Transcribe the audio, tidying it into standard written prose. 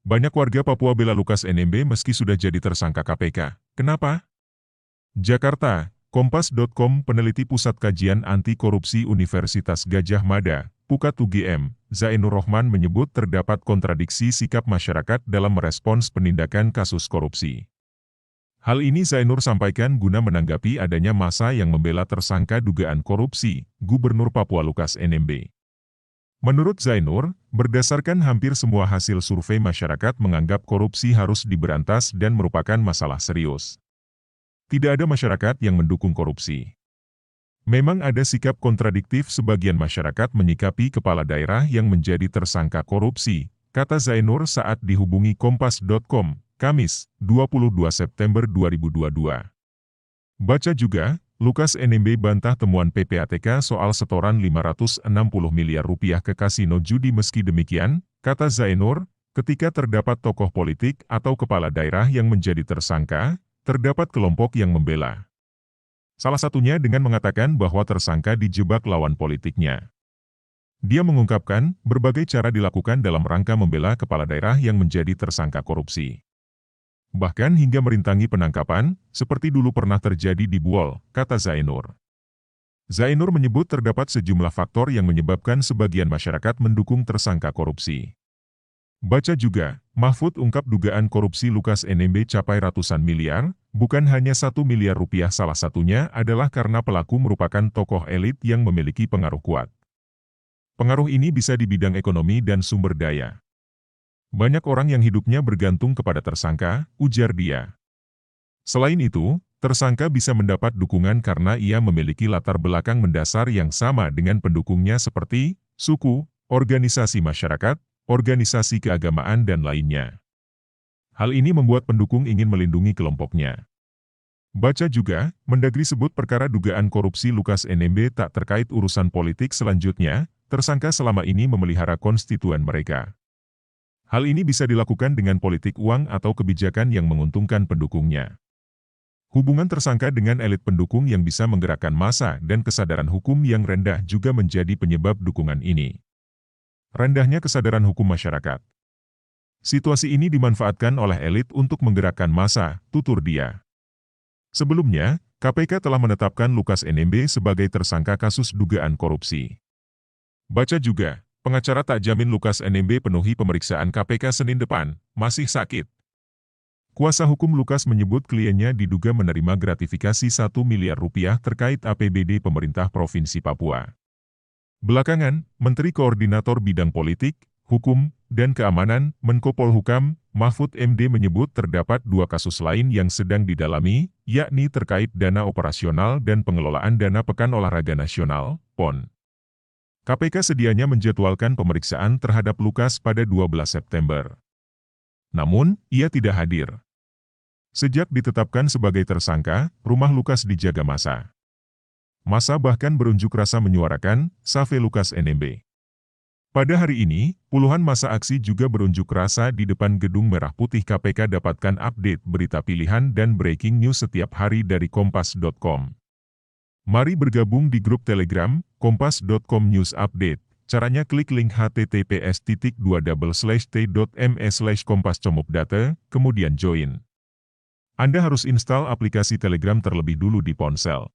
Banyak warga Papua bela Lukas NMB meski sudah jadi tersangka KPK. Kenapa? Jakarta, Kompas.com peneliti Pusat Kajian Anti Korupsi Universitas Gadjah Mada, Pukat UGM, Zainur Rohman menyebut terdapat kontradiksi sikap masyarakat dalam merespons penindakan kasus korupsi. Hal ini Zainur sampaikan guna menanggapi adanya massa yang membela tersangka dugaan korupsi, Gubernur Papua Lukas NMB. Menurut Zainur, berdasarkan hampir semua hasil survei masyarakat menganggap korupsi harus diberantas dan merupakan masalah serius. Tidak ada masyarakat yang mendukung korupsi. Memang ada sikap kontradiktif sebagian masyarakat menyikapi kepala daerah yang menjadi tersangka korupsi, kata Zainur saat dihubungi Kompas.com, Kamis, 22 September 2022. Baca juga, Lukas NMB bantah temuan PPATK soal setoran 560 miliar rupiah ke kasino judi. Meski demikian, kata Zainur, ketika terdapat tokoh politik atau kepala daerah yang menjadi tersangka, terdapat kelompok yang membela. Salah satunya dengan mengatakan bahwa tersangka dijebak lawan politiknya. Dia mengungkapkan, berbagai cara dilakukan dalam rangka membela kepala daerah yang menjadi tersangka korupsi. Bahkan hingga merintangi penangkapan, seperti dulu pernah terjadi di Buol, kata Zainur. Zainur menyebut terdapat sejumlah faktor yang menyebabkan sebagian masyarakat mendukung tersangka korupsi. Baca juga, Mahfud ungkap dugaan korupsi Lukas NMB capai ratusan miliar, bukan hanya 1 miliar rupiah. Salah satunya adalah karena pelaku merupakan tokoh elit yang memiliki pengaruh kuat. Pengaruh ini bisa di bidang ekonomi dan sumber daya. Banyak orang yang hidupnya bergantung kepada tersangka, ujar dia. Selain itu, tersangka bisa mendapat dukungan karena ia memiliki latar belakang mendasar yang sama dengan pendukungnya seperti suku, organisasi masyarakat, organisasi keagamaan dan lainnya. Hal ini membuat pendukung ingin melindungi kelompoknya. Baca juga, Mendagri sebut perkara dugaan korupsi Lukas NMB tak terkait urusan politik. Selanjutnya, tersangka selama ini memelihara konstituen mereka. Hal ini bisa dilakukan dengan politik uang atau kebijakan yang menguntungkan pendukungnya. Hubungan tersangka dengan elit pendukung yang bisa menggerakkan massa dan kesadaran hukum yang rendah juga menjadi penyebab dukungan ini. Rendahnya kesadaran hukum masyarakat. Situasi ini dimanfaatkan oleh elit untuk menggerakkan massa, tutur dia. Sebelumnya, KPK telah menetapkan Lukas NMB sebagai tersangka kasus dugaan korupsi. Baca juga, pengacara tak jamin Lukas NMB penuhi pemeriksaan KPK Senin depan, masih sakit. Kuasa hukum Lukas menyebut kliennya diduga menerima gratifikasi 1 miliar rupiah terkait APBD pemerintah Provinsi Papua. Belakangan, Menteri Koordinator Bidang Politik, Hukum, dan Keamanan, Menko Polhukam, Mahfud MD menyebut terdapat 2 kasus lain yang sedang didalami, yakni terkait dana operasional dan pengelolaan dana Pekan Olahraga Nasional, PON. KPK sedianya menjadwalkan pemeriksaan terhadap Lukas pada 12 September. Namun, ia tidak hadir. Sejak ditetapkan sebagai tersangka, rumah Lukas dijaga massa. Massa bahkan berunjuk rasa menyuarakan, "Save Lukas NMB." Pada hari ini, puluhan massa aksi juga berunjuk rasa di depan Gedung Merah Putih KPK. Dapatkan update berita pilihan dan breaking news setiap hari dari Kompas.com. Mari bergabung di grup Telegram, Kompas.com News Update. Caranya klik link https://t.me/kompas.com.data, kemudian join. Anda harus install aplikasi Telegram terlebih dulu di ponsel.